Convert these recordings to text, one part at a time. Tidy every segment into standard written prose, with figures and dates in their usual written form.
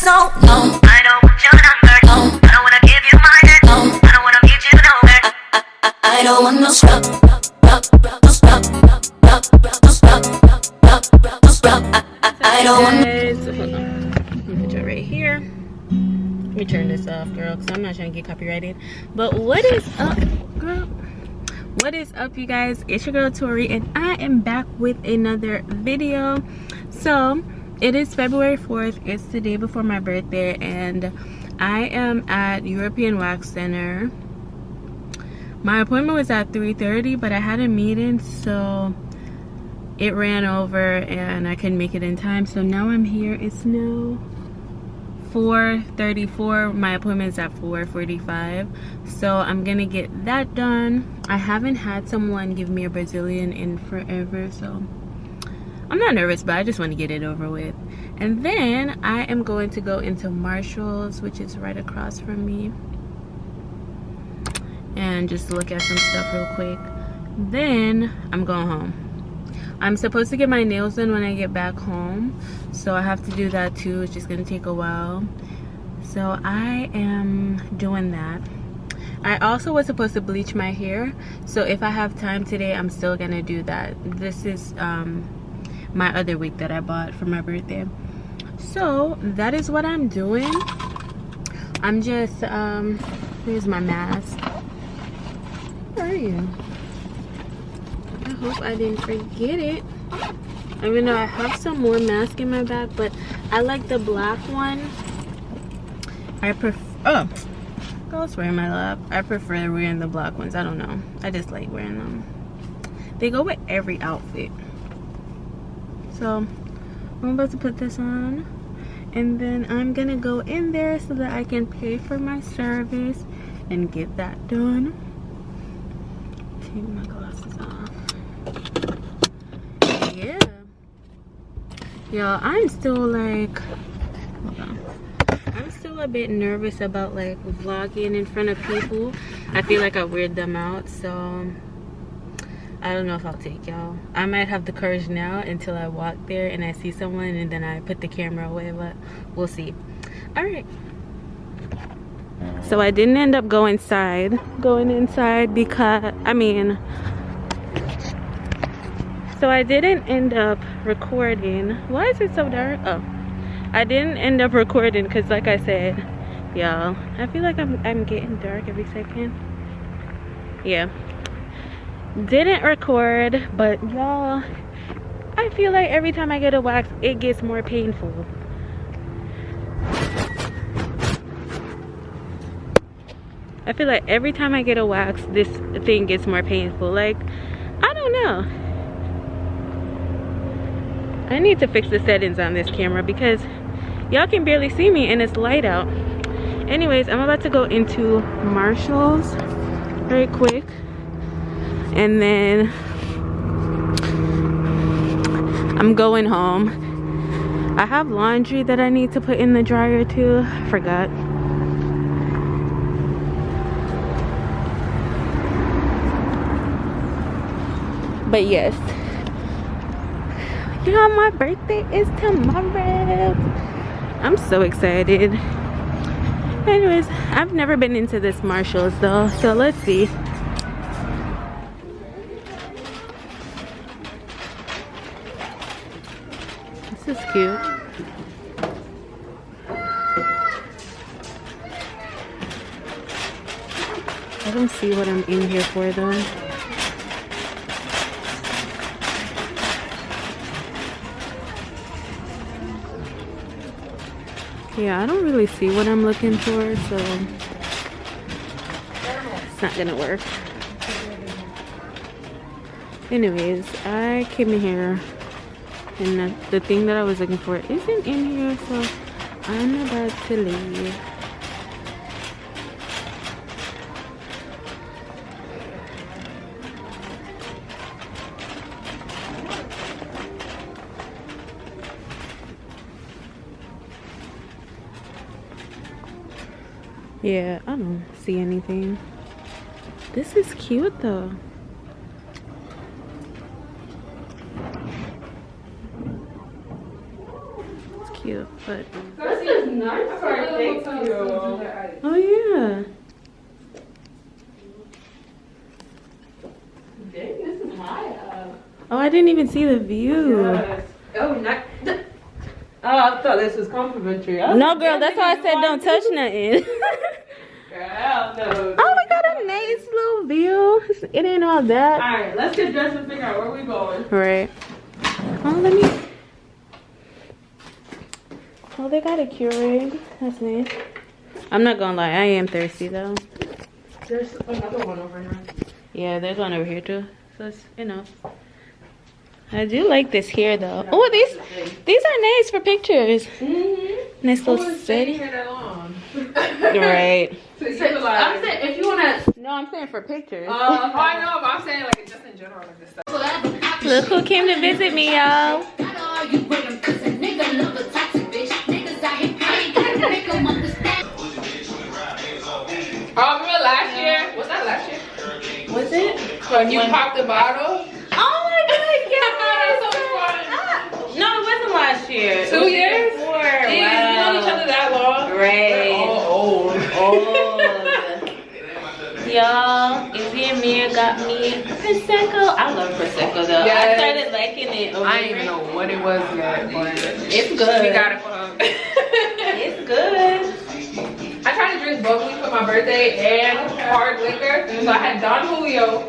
So no, I don't want your number. No, I don't wanna give you mine. No, I don't wanna meet you nowhere. I don't want no scrub, no scrub, no scrub, no scrub. I don't want. Guys, hold on. Let me put you right here. Let me turn this off, girl, because I'm not trying to get copyrighted. But what is up, girl? What is up, you guys? It's your girl Tori, and I am back with another video. So it is February 4th. It's the day before my birthday, and I am at European Wax Center. My appointment was at 3:30, but I had a meeting, so it ran over and I couldn't make it in time. So now I'm here. It's now 4:34. My appointment is at 4:45, so I'm gonna get that done. I haven't had someone give me a Brazilian in forever, so I'm not nervous, but I just want to get it over with. And then I am going to go into Marshall's, which is right across from me, and just look at some stuff real quick. Then I'm going home. I'm supposed to get my nails done when I get back home, so I have to do that too. It's just gonna take a while, so I am doing that. I also was supposed to bleach my hair, so if I have time today, I'm still gonna do that. This is my other wig that I bought for my birthday. So that is what I'm doing. I'm just here's my mask. Where are you? I hope I didn't forget it. Even though I have some more mask in my bag, but I like the black one. I prefer, go spray in my lap. I prefer wearing the black ones. I don't know. I just like wearing them. They go with every outfit. So I'm about to put this on, and then I'm gonna go in there so that I can pay for my service and get that done. Take my glasses off. Yeah, y'all, I'm still like, hold on, I'm still a bit nervous about like vlogging in front of people. I feel like I weird them out, so I don't know if I'll take y'all. I might have the courage now until I walk there and I see someone, and then I put the camera away, but we'll see. All right, so I didn't end up going inside because so I didn't end up recording. Why is it so dark? Oh, I didn't end up recording because, like I said, y'all, I feel like I'm getting dark every second. Yeah, didn't record, but y'all, I feel like every time I get a wax, it gets more painful. I feel like every time I get a wax, this thing gets more painful. Like, I don't know. I need to fix the settings on this camera because y'all can barely see me and it's light out. Anyways, I'm about to go into Marshall's very quick, and then I'm going home. I have laundry that I need to put in the dryer too. I forgot. But yes, y'all, my birthday is tomorrow. I'm so excited. Anyways, I've never been into this Marshall's though, so let's see. This is cute. I don't see what I'm in here for though. Yeah, I don't really see what I'm looking for, so it's not gonna work. Anyways, I came in here and the thing that I was looking for isn't in here, so I'm about to leave. Yeah, I don't see anything. This is cute though. It's cute, but This is nice. Thank you. oh yeah. Dang, this is high up. Oh, I didn't even see the view. Yes. Oh, not. Oh, I thought this was complimentary. No, girl, that's why I said don't touch nothing. Girl, no. Oh, we got a nice little view. It ain't all that. Alright, let's get dressed and figure out where we going. Right. Oh, let me. Oh, they got a Keurig. That's nice. I'm not gonna lie, I am thirsty though. There's another one over here. Yeah, there's one over here too. So it's, you know. I do like this here though. Oh, these are nice for pictures. Mm-hmm. Nice little city. Here that long? Right. So I'm saying if you wanna. No, I'm saying for pictures. Oh, I know, but I'm saying like just in general like this stuff. Look who came to visit me, y'all. Oh, remember last year? Was that last year? Was it? When you popped the bottle? Oh my god, yeah. That's so fun. No, it wasn't last year. 2 years? Before. Jeez, we know each other that long. Right. Old. Y'all, Izzy and Mia got me Prosecco. I love Prosecco though. Yes. I started liking it over I didn't even know what it was yet, but it's good. we got it for her. It's good. I tried to drink bubbly for my birthday and hard liquor. So I had Don Julio,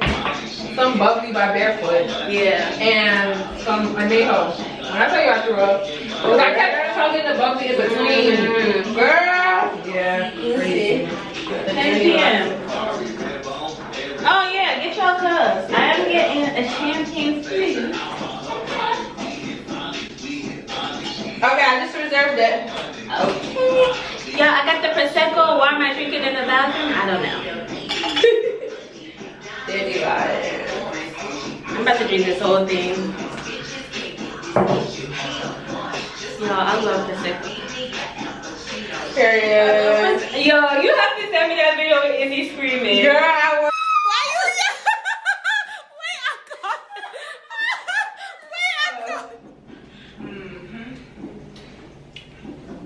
some bubbly by Barefoot, Yeah. and some anejo. When I tell you I threw up, because I kept chugging the bubbly in between. Girl. Yeah. Crazy. 10 p.m. Oh yeah, get y'all cups. I am getting a champagne free. Okay, I just reserved it. Okay. Yeah, I got the Prosecco. Why am I drinking in the bathroom? I don't know. There you got it. I'm about to drink this whole thing. Yo, I love Prosecco. Period. Yo, you have to send me that video with Izzy screaming. Girl, I was. Why you?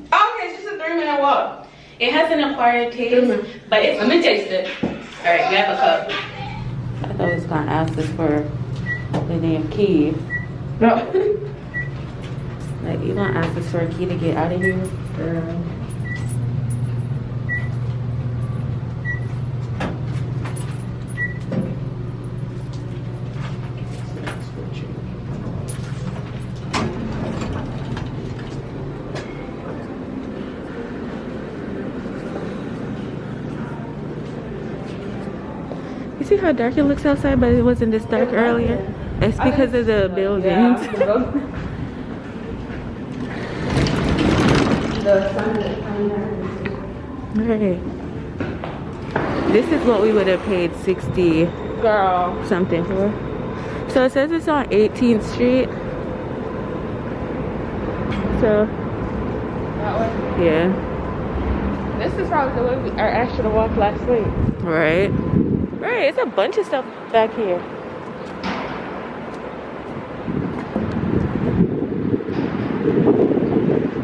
Okay, it's just a 3-minute walk. It has an acquired taste, but it's. Let me taste it. All right, grab a cup. I thought I was gonna ask this for the damn key. No. Like, you gonna ask us for a key to get out of here? Girl. You see how dark it looks outside, but it wasn't this dark earlier? It's because of the buildings. Right. This is what we would have paid 60 Girl. something for. So it says it's on 18th Street. So That way. yeah. This is probably the way we are actually to walk last week. Right. Right. It's a bunch of stuff back here.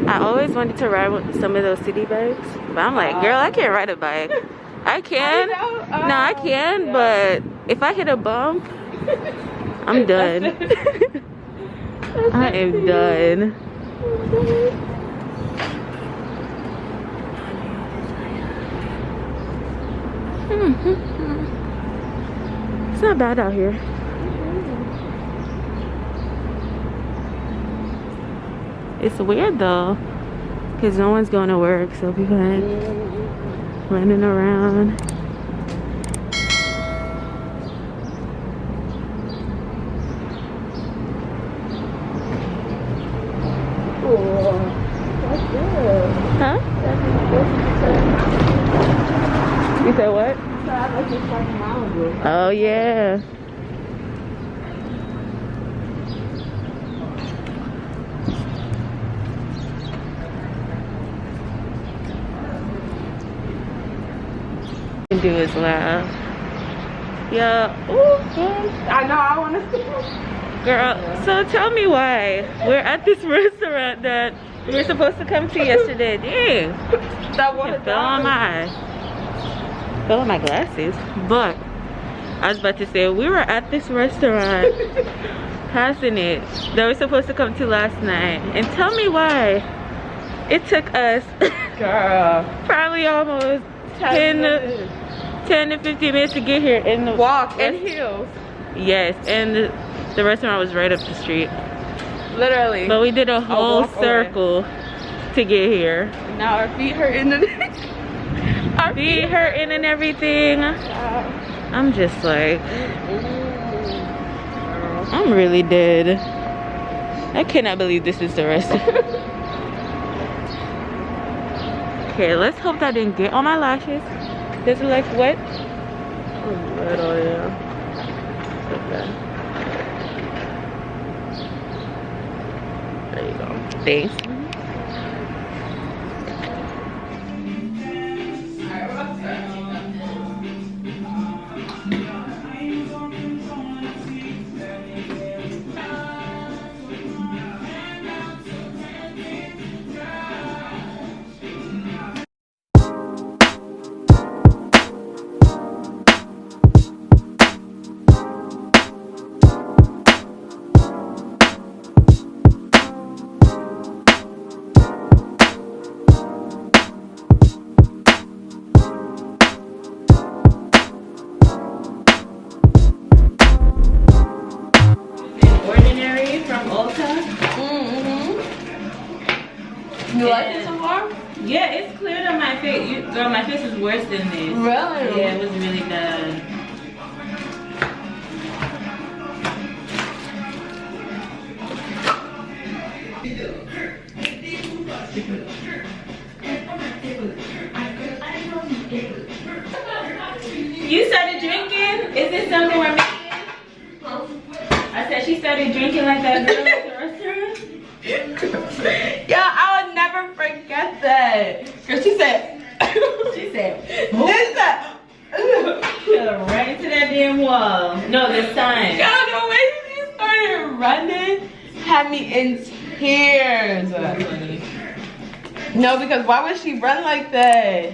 I always wanted to ride with some of those city bikes, but I'm like, girl, I can't ride a bike. I can. No, I can, yeah. but if I hit a bump, I'm done. I am done. It's not bad out here. It's weird though, because no one's going to work, so people ain't running around. Huh? You said what? Oh yeah. Do is laugh. Yeah. Ooh. I know, I want to see. Girl, so tell me why we're at this restaurant that We were supposed to come to yesterday. Dang. That one It fell on my eye. Fell on my glasses. But I was about to say, we were at this restaurant passing it that we were supposed to come to last night. And tell me why it took us girl probably almost 10 to 15 minutes to get here in the walk in heels. Yes, and the restaurant was right up the street. Literally. But we did a whole circle to get here. Now our feet hurting. Our feet hurting and everything. I'm just like, I'm really dead. I cannot believe this is the restaurant. Okay, let's hope that didn't get on my lashes. Does it like wet? A little, yeah. Okay. There you go. Thanks. You like it so far? Yeah, it's cleared on my face. Girl, my face is worse than this. Really? Yeah, it was really bad. You started drinking? Is this something we're making? I said she started drinking like that girl at the restaurant. Yeah, I would never forget that. Cause she said, right into that damn wall. No, this time. God, the way she started running had me in tears. No, because why would she run like that?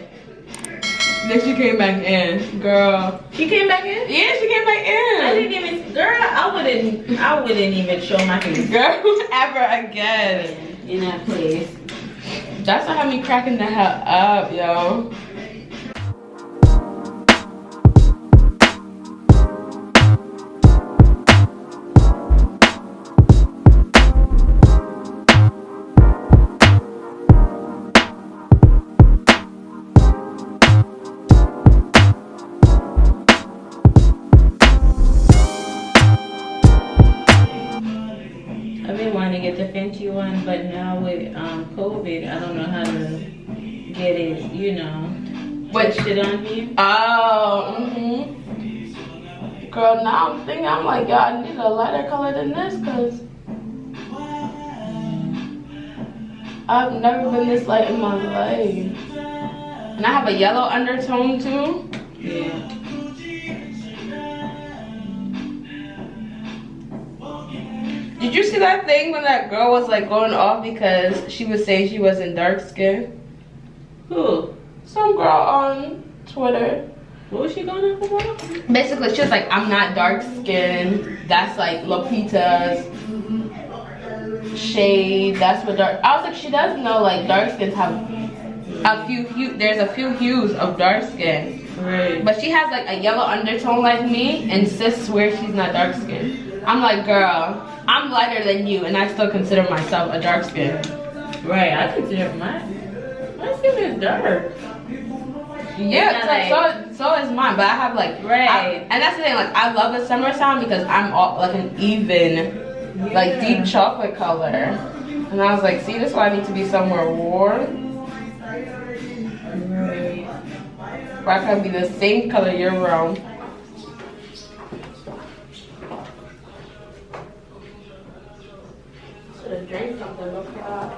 Then she came back in, girl. She came back in? Yeah, she came back in. I didn't even, girl, I wouldn't even show my face. Girl, ever again. In that place. That's what had me cracking the hell up, yo. One, but now with COVID, I don't know how to get it, you know, what shit on me. Oh, girl, now I'm thinking, I'm like, yo, I need a lighter color than this, cause I've never been this light in my life, and I have a yellow undertone too. Yeah. Did you see that thing when that girl was like going off because she was saying she wasn't dark skinned? Who? Some girl on Twitter. What was she going off about? Basically, she was like, I'm not dark skinned. That's like Lupita's shade. That's what dark. I was like, she does know like dark skins have a few there's a few hues of dark skin. Right. But she has like a yellow undertone like me, and sis swears she's not dark skinned. I'm like, girl, I'm lighter than you, and I still consider myself a dark skin. Right, I consider my skin is dark. Yeah, so is mine, but I have like, right. And that's the thing, like, I love the summer sound because I'm all like an even, like deep chocolate color. And I was like, see, this is why I need to be somewhere warm. Right. Where I can be the same color year round. Drink something before.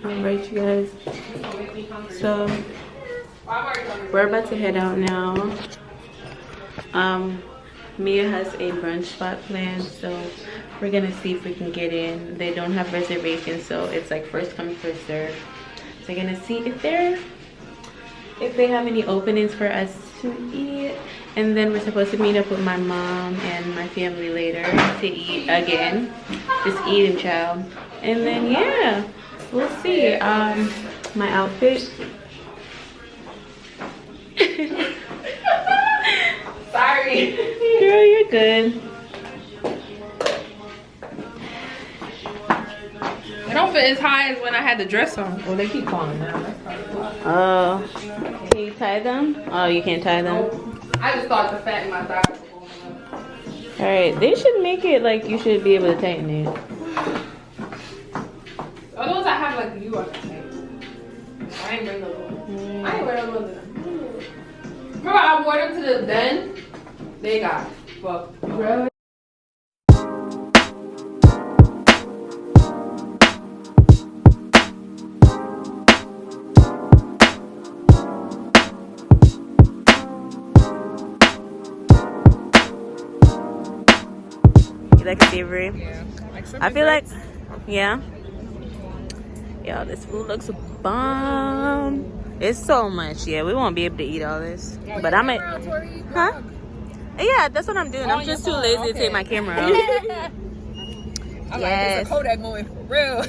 Alright, you guys. So we're about to head out now. Mia has a brunch spot planned, so we're gonna see if we can get in. They don't have reservations, so it's like first come, first serve. So we're gonna see if they have any openings for us to eat. And then we're supposed to meet up with my mom and my family later to eat again. Just eating, child. And then yeah, we'll see. My outfit. Sorry. Girl, you're good. It don't fit as high as when I had the dress on. Well, they keep calling now. Oh, can you tie them? Oh, you can't tie them. I just thought the fat in my thigh was going up. All right, they should make it like you should be able to tighten it. Oh, those I have like you, I can say. I ain't bring those ones. I ain't wear those ones. Remember I wore them to the den? They got fucked. Really? You like savory? Yeah. I feel like, yeah. Yo, this food looks bomb. It's so much. Yeah, we won't be able to eat all this. But I'm a, huh? Yeah, that's what I'm doing. I'm just too lazy to take my camera out. I'm Yes. like, it's a Kodak moment for real.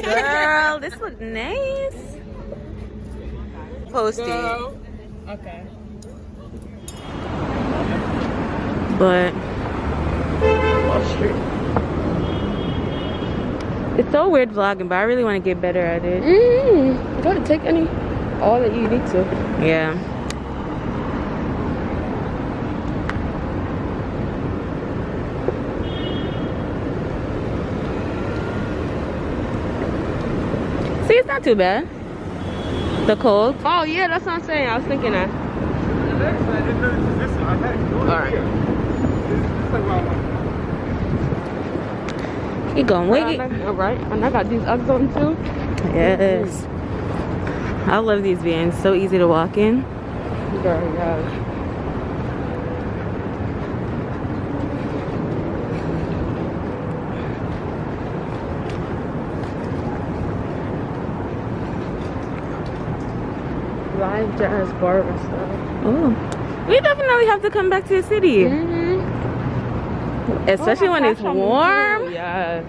Girl, this looks nice. Post it. Okay. But it's so weird vlogging, but I really want to get better at it. You gotta take all that you need to. Yeah. See, it's not too bad. The cold. Oh yeah, that's what I'm saying. I was thinking that. Alright. Keep going. Wait. Alright. And I got these Uggs on too. Yes. I love these Vans. So easy to walk in. Girl, yeah. Live jazz barber stuff. Oh, we definitely have to come back to the city, especially when it's warm. Yeah.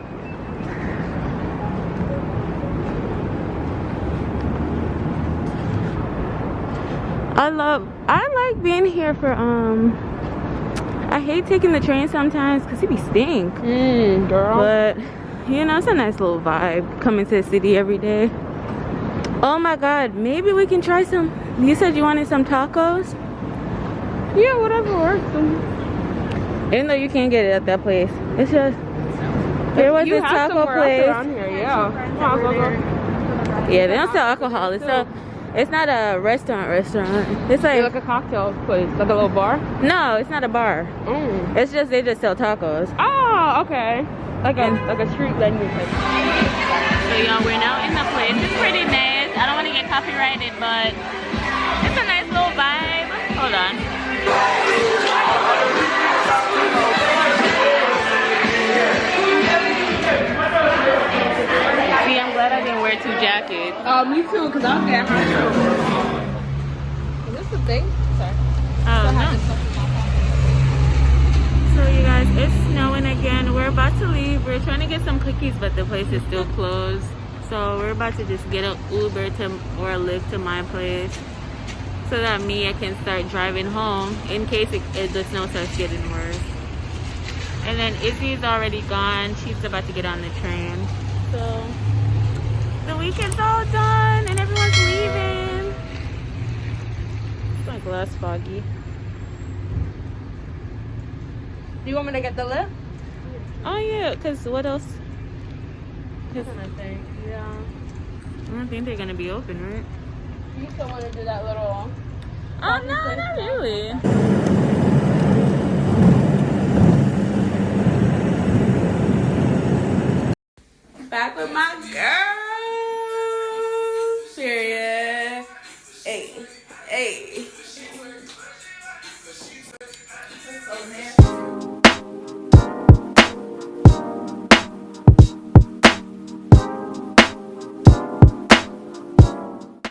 I like being here for I hate taking the train sometimes because it be stink. Girl. But you know, it's a nice little vibe coming to the city every day. Oh my god, maybe we can try some. You said you wanted some tacos? Yeah, whatever works. Even though you can't get it at that place. It's just there was this taco place. Here, yeah. Yeah, they don't sell alcohol. It's not a restaurant. It's like a cocktail place, like a little bar. no, it's not a bar. It's just they just sell tacos. Oh, okay. Like a street venue type. So y'all, we're now in the place. It's pretty nice. I don't want to get copyrighted, but it's a nice little vibe. Hold on. See, I'm glad I didn't wear 2 jackets. Oh, me too, because I was getting hot too. Is this the thing? Sorry. Oh, no. So you guys, it's snowing again. We're about to leave. We're trying to get some cookies, but the place is still closed. So we're about to just get an Uber or a Lyft to my place so that I can start driving home in case the snow starts getting worse. And then Izzy's already gone. She's about to get on the train. So the weekend's all done and everyone's leaving. It's like less foggy. Do you want me to get the lift? Oh yeah, because what else? Yeah. I don't think they're gonna be open, right? You still want to do that little... Oh no, not really. Back with my girl.